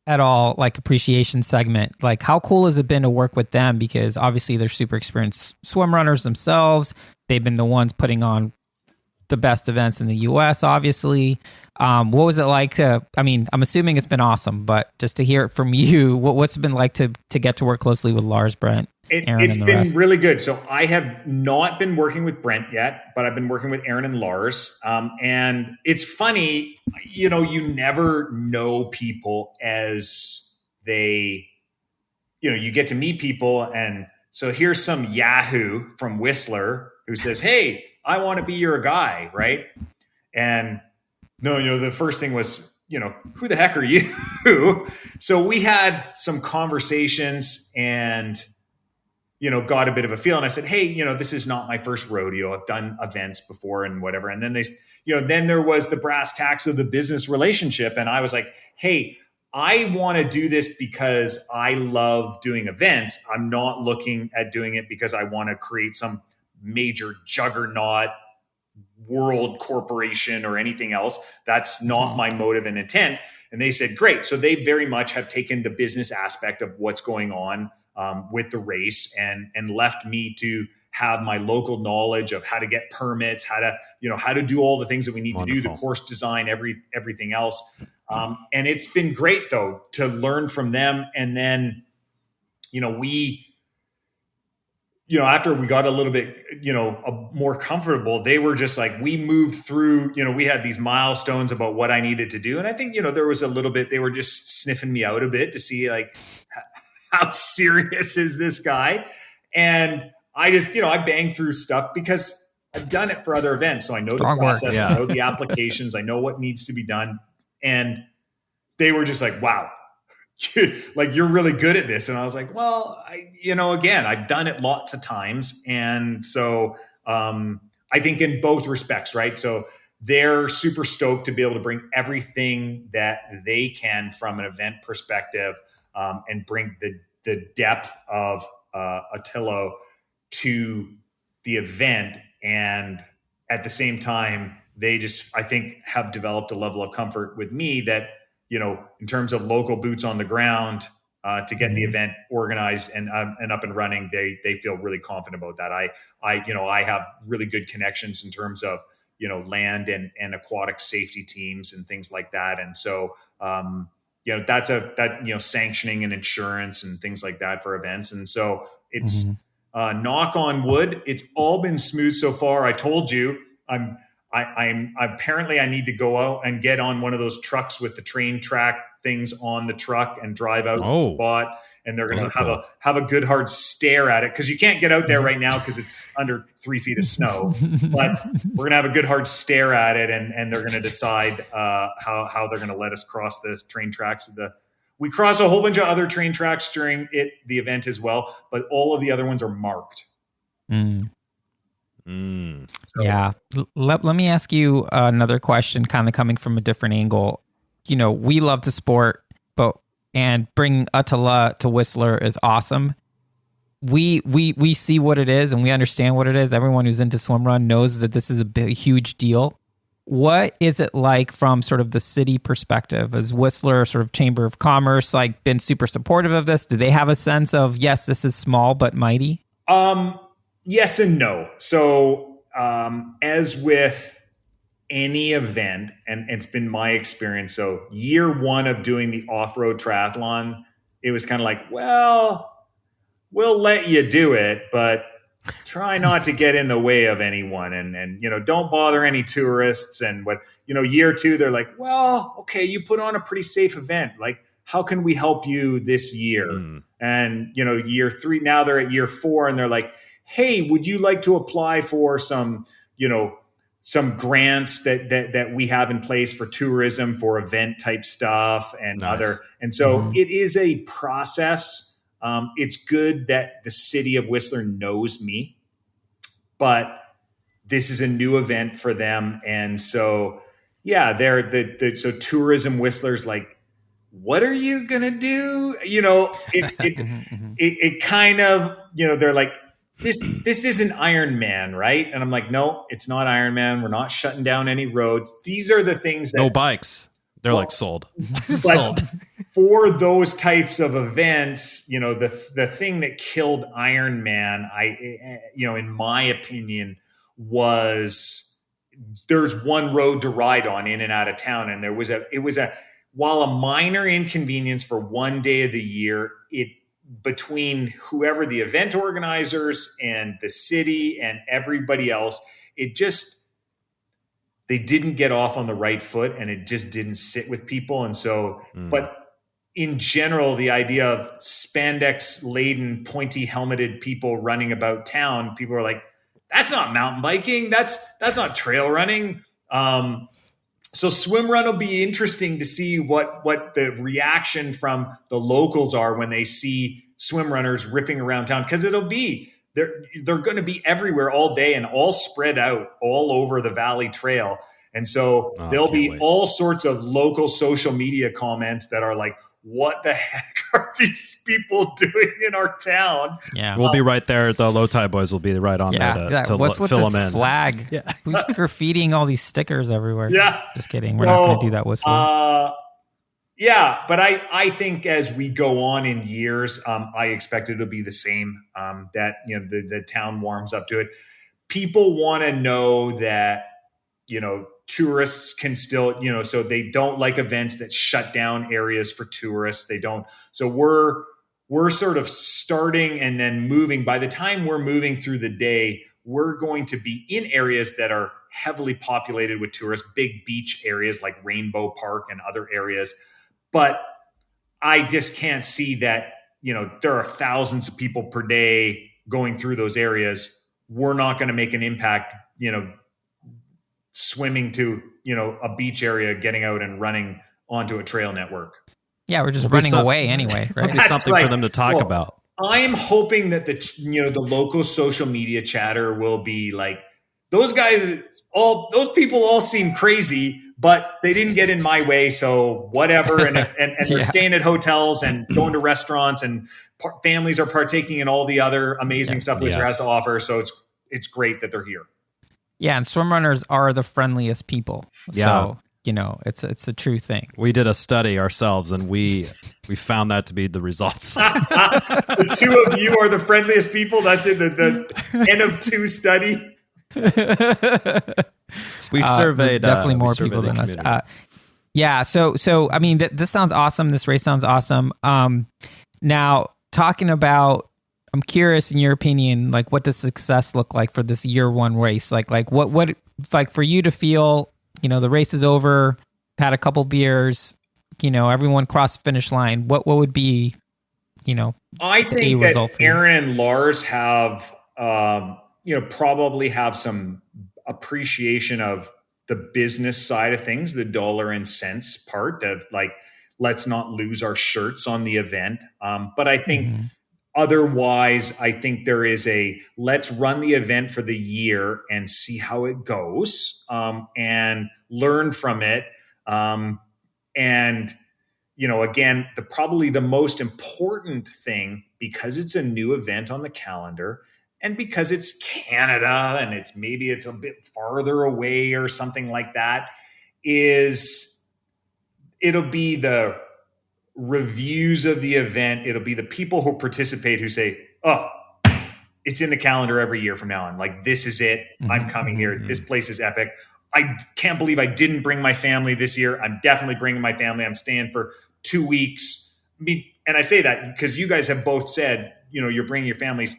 et al. Like appreciation segment. Like, how cool has it been to work with them? Because obviously they're super experienced swim runners themselves. They've been the ones putting on the best events in the US, obviously. What was it like I'm assuming it's been awesome, but just to hear it from you, what's it been like to get to work closely with Lars, Brent, Aaron, it's and the been rest? really good. So I have not been working with Brent yet, but I've been working with Aaron and Lars. And it's funny, you never know people as they, you get to meet people. And so here's some Yahoo from Whistler who says, hey, I want to be your guy, right? And no, the first thing was, who the heck are you? So we had some conversations and, got a bit of a feel. And I said, hey, this is not my first rodeo. I've done events before and whatever. And then then there was the brass tacks of the business relationship. And I was like, hey, I want to do this because I love doing events. I'm not looking at doing it because I want to create some major juggernaut world corporation or anything else. That's not my motive and intent. And they said, great. So they very much have taken the business aspect of what's going on with the race and left me to have my local knowledge of how to get permits, how to do all the things that we need to do, the course design, everything else. And it's been great though, to learn from them. And then, after we got a little bit, more comfortable, they were just like, we moved through, we had these milestones about what I needed to do. And I think, there was a little bit, they were just sniffing me out a bit to see like, how serious is this guy? And I just, I banged through stuff because I've done it for other events. So I know the process, I know the applications, I know what needs to be done. And they were just like, wow, you're really good at this. And I was like, well, again, I've done it lots of times. And so I think in both respects, right? So they're super stoked to be able to bring everything that they can from an event perspective and bring the depth of ÖTILLÖ to the event. And at the same time, they just, I think, have developed a level of comfort with me that, in terms of local boots on the ground to get the event organized and up and running, they feel really confident about that. I have really good connections in terms of, land and aquatic safety teams and things like that. And so, that's sanctioning and insurance and things like that for events. And so it's knock on wood. It's all been smooth so far. I told you, I'm apparently I need to go out and get on one of those trucks with the train track things on the truck and drive out the spot. And they're going to have a good hard stare at it because you can't get out there right now because it's under 3 feet of snow. But we're going to have a good hard stare at it, and they're going to decide how they're going to let us cross the train tracks. We cross a whole bunch of other train tracks during the event as well, but all of the other ones are marked. So, yeah. Let me ask you another question, kind of coming from a different angle. We love the sport, and bringing ÖTILLÖ to Whistler is awesome. We see what it is and we understand what it is. Everyone who's into swimrun knows that this is a huge deal. What is it like from sort of the city perspective? Is Whistler sort of Chamber of Commerce like been super supportive of this? Do they have a sense of, yes, this is small but mighty? Yes and no. So as with any event, and it's been my experience. So year one of doing the off-road triathlon, it was kind of like, well, we'll let you do it, but try not to get in the way of anyone and don't bother any tourists. And year two, they're like, well, okay, you put on a pretty safe event. Like, how can we help you this year? And, year three, now they're at year four and they're like, hey, would you like to apply for some, some grants that we have in place for tourism, for event type stuff and Nice. and so it is a process. It's good that the city of Whistler knows me, but this is a new event for them. And so, yeah, so Tourism Whistler's like, what are you going to do? It kind of, they're like, this isn't Iron Man, right? And I'm like, no, it's not Iron Man. We're not shutting down any roads. These are the things that No bikes. They're like sold. But for those types of events, the thing that killed Iron Man, in my opinion, was there's one road to ride on in and out of town, and it was while a minor inconvenience for one day of the year, between whoever the event organizers and the city and everybody else, they didn't get off on the right foot, and it just didn't sit with people. And so, but in general, the idea of spandex laden, pointy helmeted people running about town, people are like, that's not mountain biking. That's not trail running. So Swimrun will be interesting to see what the reaction from the locals are when they see swim runners ripping around town, because they're going to be everywhere all day and all spread out all over the Valley Trail. And so there'll be all sorts of local social media comments that are like, what the heck are these people doing in our town? Yeah, we'll be right there. The Low Tide Boys will be right on there to what's with fill this them in. Flag? Yeah. Who's graffitiing all these stickers everywhere? Yeah, just kidding. We're not going to do that, Whistler. Yeah, but I think as we go on in years, I expect it to be the same. That the town warms up to it. People want to know that tourists can still, so they don't like events that shut down areas for tourists. They don't. So we're sort of starting and then moving. By the time we're moving through the day, we're going to be in areas that are heavily populated with tourists, big beach areas like Rainbow Park and other areas. But I just can't see that, there are thousands of people per day going through those areas. We're not going to make an impact, swimming to, a beach area, getting out and running onto a trail network. Yeah, we're just running away anyway, right? It'll be something for them to talk about. I'm hoping that the local social media chatter will be like, those people all seem crazy, but they didn't get in my way, so whatever. And they're staying at hotels and going to restaurants, and families are partaking in all the other amazing stuff Whistler has to offer. So it's great that they're here. Yeah, and swim runners are the friendliest people. Yeah. So, it's a true thing. We did a study ourselves, and we found that to be the results. The two of you are the friendliest people. That's in the N of 2 study. We surveyed definitely more people than us. So I mean, this sounds awesome. This race sounds awesome. Now talking about, I'm curious in your opinion, like what does success look like for this year one race? Like what like for you to feel, the race is over, had a couple beers, everyone crossed the finish line. What would be, I think that Aaron and Lars have, probably have some appreciation of the business side of things, the dollar and cents part of like, let's not lose our shirts on the event. But I think otherwise, I think there is let's run the event for the year and see how it goes, and learn from it. And, again, probably the most important thing, because it's a new event on the calendar, and because it's Canada and maybe it's a bit farther away or something like that, is it'll be the reviews of the event. It'll be the people who participate who say, oh, it's in the calendar every year from now on. Like, this is it. I'm coming here. This place is epic. I can't believe I didn't bring my family this year. I'm definitely bringing my family. I'm staying for 2 weeks. And I say that because you guys have both said, you're bringing your families.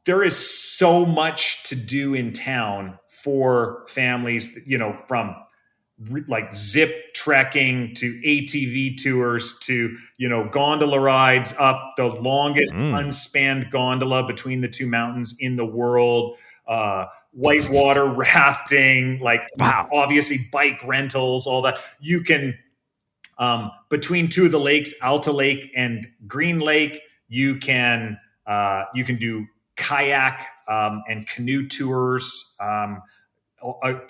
There is so much to do in town for families, from like zip trekking to ATV tours to, gondola rides up the longest unspanned gondola between the two mountains in the world, whitewater rafting, obviously bike rentals, all that. You can, between two of the lakes, Alta Lake and Green Lake, you can do kayak and canoe tours.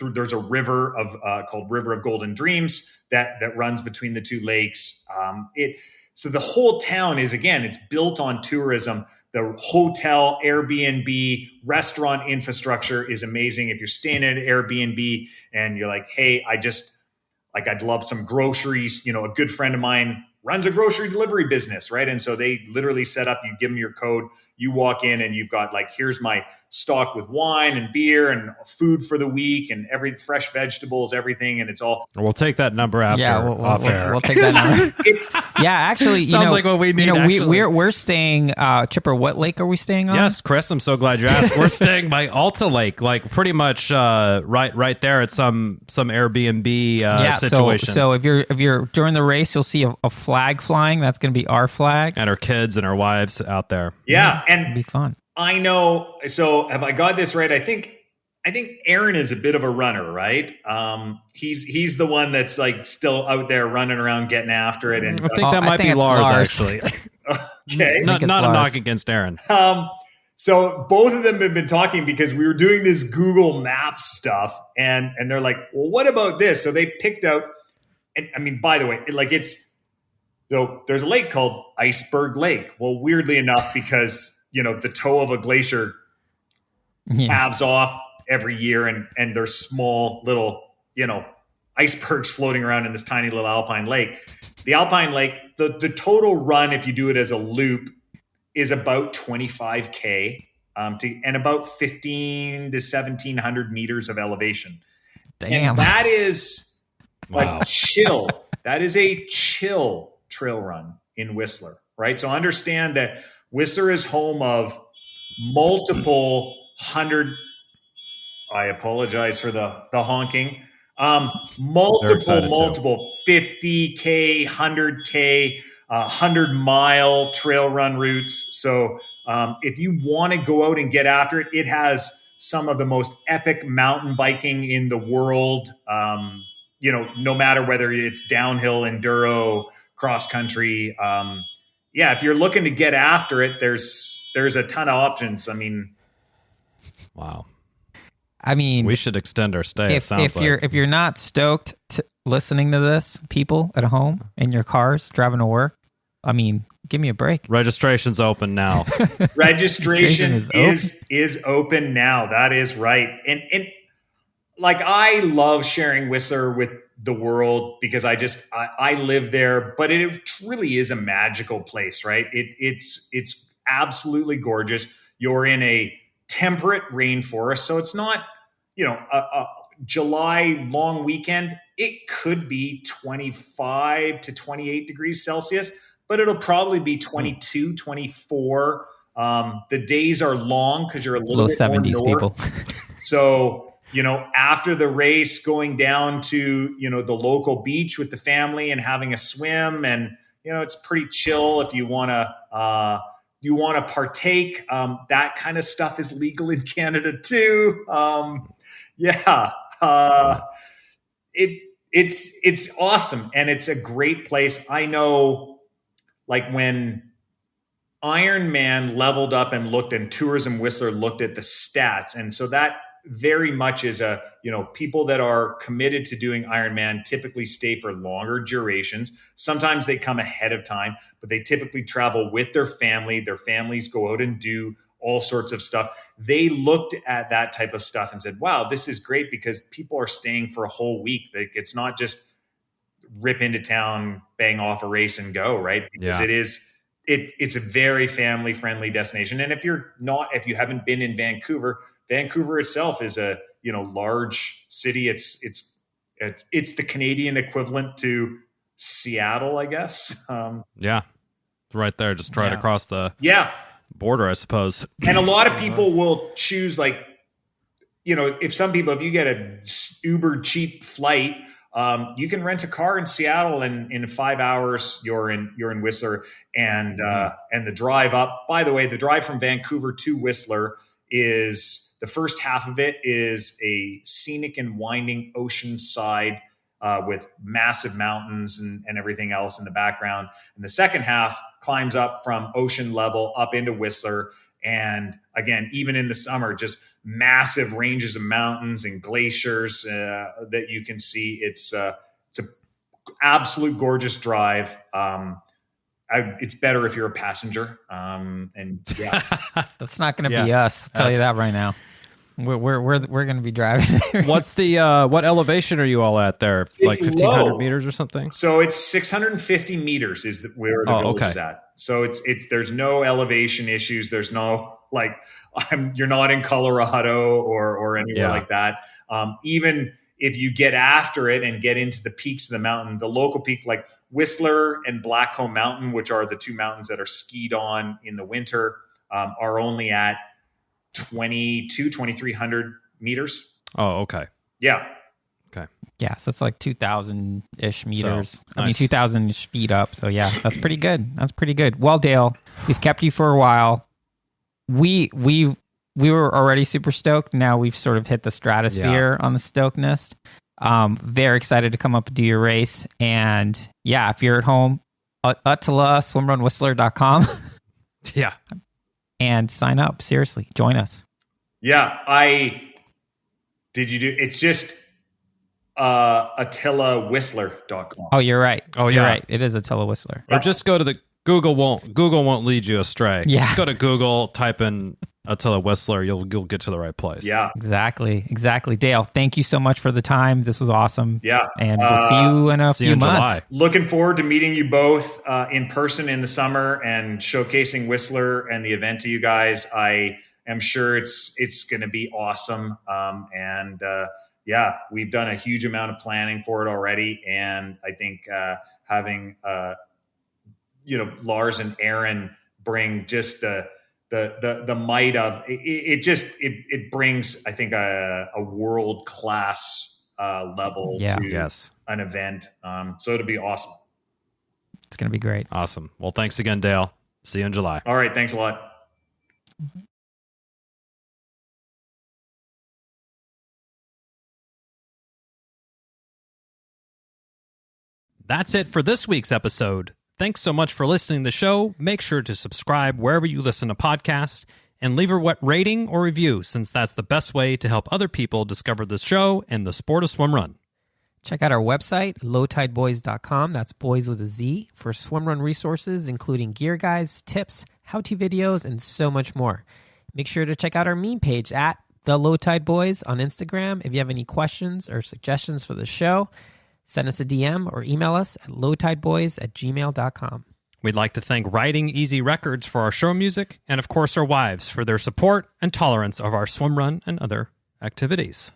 There's a river called River of Golden Dreams that runs between the two lakes. So the whole town it's built on tourism. The hotel, Airbnb, restaurant infrastructure is amazing. If you're staying at an Airbnb and you're like, hey, I'd love some groceries. A good friend of mine runs a grocery delivery business, right? And so they literally set up, you give them your code, you walk in and you've got here's my stock with wine and beer and food for the week and fresh vegetables, everything. And it's all. We'll take that number after. Yeah, we'll take that number. Yeah, actually, sounds like what we need. We're staying. Chipper, what lake are we staying on? Yes, Chris, I'm so glad you asked. We're staying by Alta Lake, pretty much right there at some Airbnb situation. So if you're during the race, you'll see a flag flying. That's going to be our flag, and our kids and our wives out there. Yeah, and it'll be fun. I know. So have I got this right? I think Aaron is a bit of a runner, right? He's the one that's still out there running around getting after it. And I think that might be Lars, actually. Okay, not a knock against Aaron. So both of them have been talking because we were doing this Google Maps stuff, and they're like, well, what about this? So they picked out, and I mean, by the way, so there's a lake called Iceberg Lake. Well, weirdly enough, because the toe of a glacier halves off every year, and there's small little, icebergs floating around in this tiny little alpine lake. The alpine lake, the total run, if you do it as a loop, is about 25K and about 15 to 1,700 meters of elevation. Damn. And that is chill. That is a chill trail run in Whistler, right? So understand that Whistler is home of multiple I apologize for the honking. Multiple 50K, 100K, 100-mile trail run routes. So if you want to go out and get after it, it has some of the most epic mountain biking in the world. No matter whether it's downhill, enduro, cross country. If you're looking to get after it, there's a ton of options. I mean, wow. I mean, we should extend our stay. If you're not stoked listening to this, people at home in your cars driving to work, I mean, give me a break. Registration's open now. Registration is open now. That is right. And I love sharing Whistler with the world because I live there, but it really is a magical place, right? It's absolutely gorgeous. You're in a temperate rainforest, so it's not, a July long weekend. It could be 25 to 28 degrees Celsius, but it'll probably be 22, 24. The days are long because you're a little low bit 70s more north. people. So, after the race, going down to, the local beach with the family and having a swim, and, it's pretty chill if you want to partake. That kind of stuff is legal in Canada too. It's awesome. And it's a great place. I know, when Ironman leveled up and looked, and Tourism Whistler looked at the stats. And so that very much is people that are committed to doing Ironman typically stay for longer durations. Sometimes they come ahead of time, but they typically travel with their family. Their families go out and do all sorts of stuff. They looked at that type of stuff and said, wow, this is great because people are staying for a whole week. It's not just rip into town, bang off a race and go, right? Because it's a very family friendly destination. And if you haven't been in Vancouver itself is a, large city. It's the Canadian equivalent to Seattle, I guess. It's right there, just right across the border, I suppose. And a lot of people will choose, if you get a uber cheap flight, you can rent a car in Seattle, and in 5 hours you're in Whistler. And the drive up. By the way, the drive from Vancouver to Whistler is the first half of it is a scenic and winding ocean side with massive mountains and everything else in the background. And the second half climbs up from ocean level up into Whistler. And again, even in the summer, just massive ranges of mountains and glaciers that you can see. It's an absolute gorgeous drive. It's better if you're a passenger. And yeah, that's not going to be us. I'll tell you that right now. We're going to be driving there. What's the what elevation are you all at there? Like 1,500 meters or something? So it's 650 meters is where the village is at. So it's there's no elevation issues. There's no you're not in Colorado or anywhere like that. Even if you get after it and get into the peaks of the mountain, the local peak like Whistler and Blackcomb Mountain, which are the two mountains that are skied on in the winter, are only at 2,300 meters. Oh, okay. Yeah. Okay. Yeah, so it's like 2,000-ish meters. So, I mean, 2,000-ish feet up. So yeah, that's pretty good. That's pretty good. Well, Dale, we've kept you for a while. We were already super stoked. Now we've sort of hit the stratosphere on the stokedness. Very excited to come up and do your race. And yeah, if you're at home, ÖTILLÖ swimrunwhistler.com. Yeah. And sign up. Seriously, join us. Yeah, it's just ÖTILLÖWhistler.com. Oh, you're right. Oh, you're yeah. right. It is ÖTILLÖ Whistler. Or just go to the Google won't lead you astray. Yeah. Just go to Google, type in ÖTILLÖ Whistler, you'll get to the right place. Yeah. Exactly. Dale, thank you so much for the time. This was awesome. Yeah. And we'll see you in a few months. July. Looking forward to meeting you both in person in the summer and showcasing Whistler and the event to you guys. I am sure it's going to be awesome. We've done a huge amount of planning for it already. And I think having, Lars and Aaron bring just the might of it brings, I think, a world-class level to an event. So it'll be awesome. It's going to be great. Awesome. Well, thanks again, Dale. See you in July. All right. Thanks a lot. That's it for this week's episode. Thanks so much for listening to the show. Make sure to subscribe wherever you listen to podcasts and leave a rating or review, since that's the best way to help other people discover the show and the sport of swim run. Check out our website, lowtideboys.com. That's boys with a Z, for swim run resources, including gear guides, tips, how-to videos, and so much more. Make sure to check out our meme page at The Low Tide Boys on Instagram. If you have any questions or suggestions for the show, send us a DM or email us at lowtideboys@gmail.com. We'd like to thank Riding Easy Records for our show music, and of course our wives for their support and tolerance of our swim run and other activities.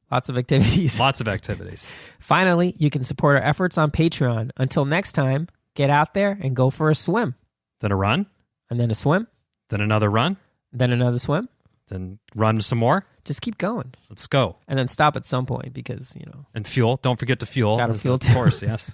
Lots of activities. Lots of activities. Finally, you can support our efforts on Patreon. Until next time, get out there and go for a swim. Then a run. And then a swim. Then another run. Then another swim. Then run some more. Just keep going. Let's go. And then stop at some point because, And fuel. Don't forget to fuel. Gotta fuel too. Of course, yes.